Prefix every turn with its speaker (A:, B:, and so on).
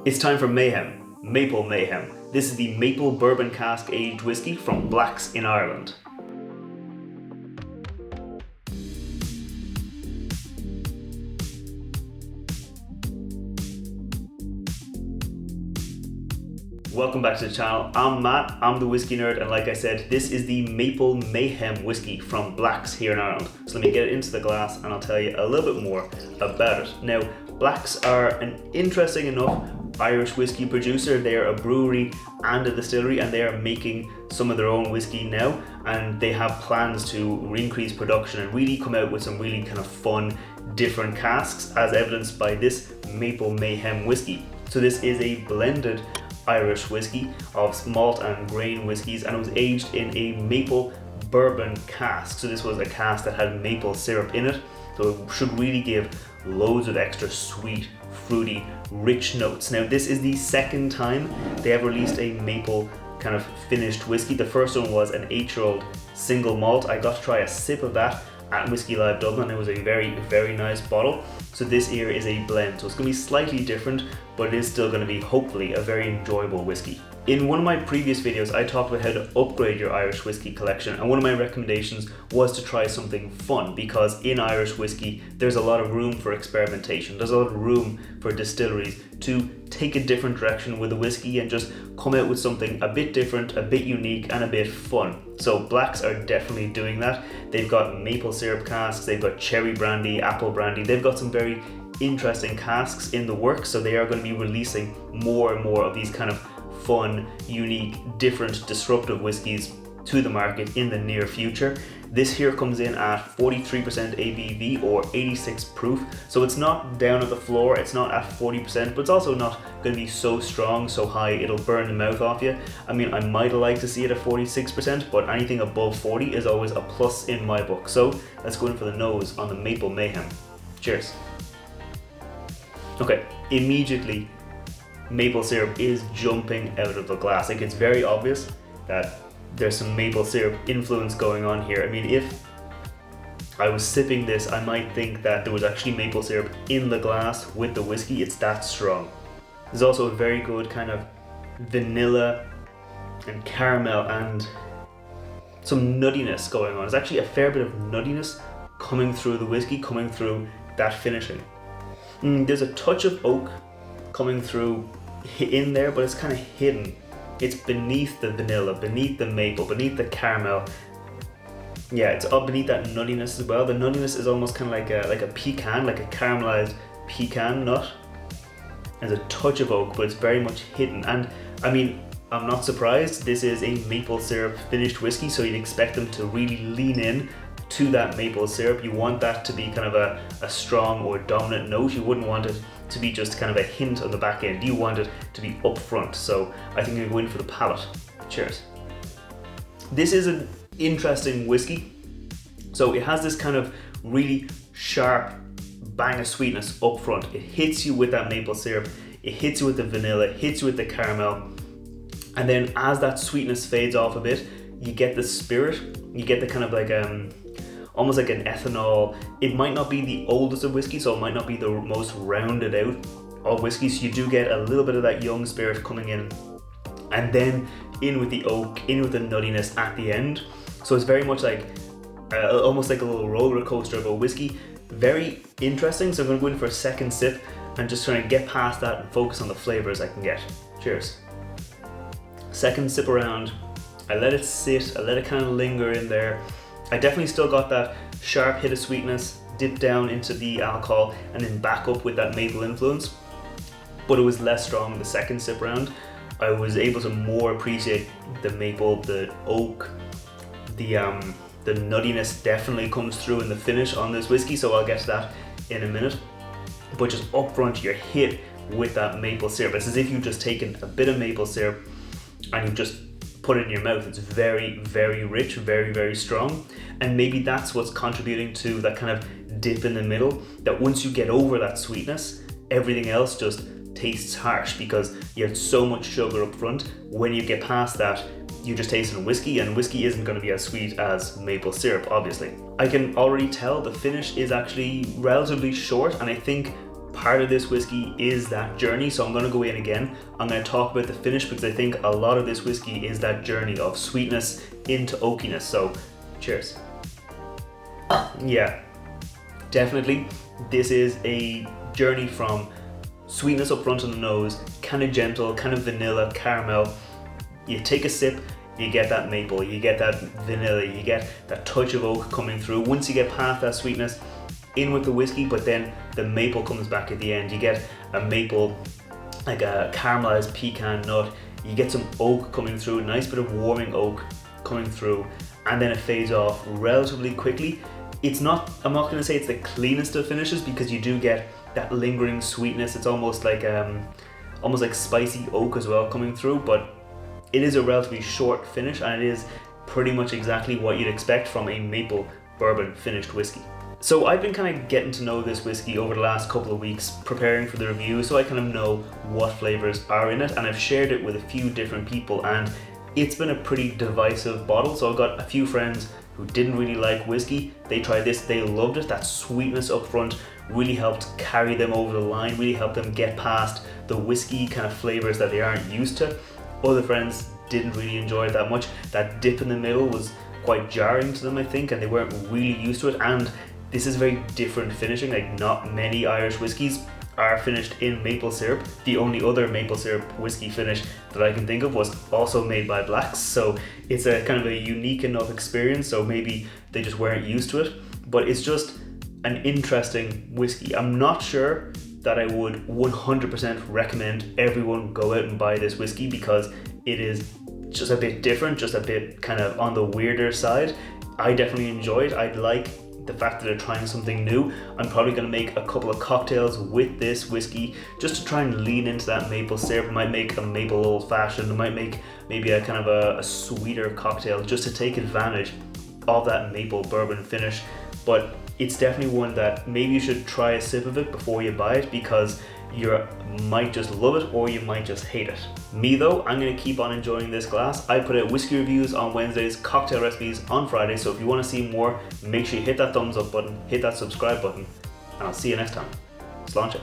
A: It's time for Mayhem, Maple Mayhem. This is the maple bourbon cask aged whiskey from Blacks in Ireland. Welcome back to the channel. I'm Matt, I'm the whiskey nerd, and like I said, this is the Maple Mayhem whiskey from Blacks here in Ireland. So let me get it into the glass and I'll tell you a little bit more about it. Now, Blacks are an interesting enough Irish whiskey producer. They are a brewery and a distillery, and they are making some of their own whiskey now, and they have plans to increase production and really come out with some really kind of fun, different casks, as evidenced by this Maple Mayhem whiskey. So this is a blended Irish whiskey of malt and grain whiskies, and it was aged in a maple bourbon cask. So this was a cask that had maple syrup in it, so it should really give loads of extra sweet, fruity, rich notes. Now this is the second time they have released a maple kind of finished whiskey. The first one was an 8-year-old single malt. I got to try a sip of that at Whiskey Live Dublin. It was a very, very nice bottle. So this here is a blend, so it's going to be slightly different, but it is still going to be hopefully a very enjoyable whiskey. In one of my previous videos, I talked about how to upgrade your Irish whiskey collection, and one of my recommendations was to try something fun, because in Irish whiskey there's a lot of room for experimentation. There's a lot of room for distilleries to take a different direction with the whiskey and just come out with something a bit different, a bit unique, and a bit fun. So Blacks are definitely doing that. They've got maple syrup casks, they've got cherry brandy, apple brandy, they've got some very interesting casks in the works, so they are going to be releasing more and more of these kind of fun, unique, different, disruptive whiskies to the market in the near future. This here comes in at 43% ABV or 86 proof, so it's not down at the floor, it's not at 40%, but it's also not going to be so strong, so high it'll burn the mouth off you. I mean, I might have liked to see it at 46%, but anything above 40 is always a plus in my book. So let's go in for the nose on the Maple Mayhem. Cheers. Okay, immediately maple syrup is jumping out of the glass. Like, it's very obvious that there's some maple syrup influence going on here. I mean, if I was sipping this, I might think that there was actually maple syrup in the glass with the whiskey. It's that strong. There's also a very good kind of vanilla and caramel and some nuttiness going on. There's actually a fair bit of nuttiness coming through the whiskey, coming through that finishing. There's a touch of oak coming through in there, but it's kind of hidden. It's beneath the vanilla, beneath the maple, beneath the caramel. Yeah, it's up beneath that nuttiness as well. The nuttiness is almost kind of like a pecan, like a caramelized pecan nut. There's a touch of oak, but it's very much hidden. And I mean, I'm not surprised. This is a maple syrup finished whiskey, so you'd expect them to really lean in to that maple syrup. You want that to be kind of a strong or dominant note. You wouldn't want it to be just kind of a hint on the back end. You want it to be up front. So I think I'm going to go in for the palate. Cheers. This is an interesting whiskey. So it has this kind of really sharp bang of sweetness up front. It hits you with that maple syrup, it hits you with the vanilla, it hits you with the caramel, and then as that sweetness fades off a bit, you get the spirit, you get the kind of like almost like an ethanol. It might not be the oldest of whiskey, so it might not be the most rounded out of whiskey, so you do get a little bit of that young spirit coming in, and then in with the oak, in with the nuttiness at the end. So it's very much like almost like a little roller coaster of a whiskey. Very interesting. So I'm going to go in for a second sip and just try to get past that and focus on the flavors I can get. Cheers. Second sip around, I let it sit, I let it kind of linger in there. I definitely still got that sharp hit of sweetness, dip down into the alcohol, and then back up with that maple influence. But it was less strong the second sip round. I was able to more appreciate the maple, the oak, the nuttiness definitely comes through in the finish on this whiskey, so I'll get to that in a minute. But just up front, you're hit with that maple syrup. It's as if you've just taken a bit of maple syrup and you've just put it in your mouth. It's very, very rich, very, very strong. And maybe that's what's contributing to that kind of dip in the middle, that once you get over that sweetness, everything else just tastes harsh because you have so much sugar up front. When you get past that, you just taste in whiskey, and whiskey isn't going to be as sweet as maple syrup, obviously. I can already tell the finish is actually relatively short, and I think part of this whiskey is that journey, so I'm going to go in again. I'm going to talk about the finish because I think a lot of this whiskey is that journey of sweetness into oakiness. So cheers. Yeah, definitely this is a journey from sweetness up front on the nose, kind of gentle, kind of vanilla, caramel. You take a sip, you get that maple, you get that vanilla, you get that touch of oak coming through. Once you get past that sweetness, in with the whiskey, but then the maple comes back at the end. You get a maple, like a caramelized pecan nut. You get some oak coming through, a nice bit of warming oak coming through, and then it fades off relatively quickly. I'm not going to say it's the cleanest of finishes because you do get that lingering sweetness. It's almost like spicy oak as well coming through, but it is a relatively short finish, and it is pretty much exactly what you'd expect from a maple bourbon finished whiskey. So I've been kind of getting to know this whiskey over the last couple of weeks, preparing for the review, so I kind of know what flavors are in it, and I've shared it with a few different people, and it's been a pretty divisive bottle. So I've got a few friends who didn't really like whiskey. They tried this, they loved it. That sweetness up front really helped carry them over the line, really helped them get past the whiskey kind of flavors that they aren't used to. Other friends didn't really enjoy it that much. That dip in the middle was quite jarring to them, I think, and they weren't really used to it. And this is very different finishing. Like, not many Irish whiskies are finished in maple syrup. The only other maple syrup whiskey finish that I can think of was also made by blacks, so it's a kind of a unique enough experience, so maybe they just weren't used to it. But it's just an interesting whiskey. I'm not sure that I would 100% recommend everyone go out and buy this whiskey because it is just a bit different, just a bit kind of on the weirder side. I definitely enjoy it. I like the fact that they're trying something new. I'm probably going to make a couple of cocktails with this whiskey just to try and lean into that maple syrup. I might make a maple old fashioned. I might make maybe a kind of a sweeter cocktail just to take advantage of that maple bourbon finish. But it's definitely one that maybe you should try a sip of it before you buy it, because you might just love it or you might just hate it. Me though, I'm going to keep on enjoying this glass. I put out whiskey reviews on Wednesdays, cocktail recipes on Fridays, so if you want to see more, make sure you hit that thumbs up button, hit that subscribe button, and I'll see you next time. Sláinte.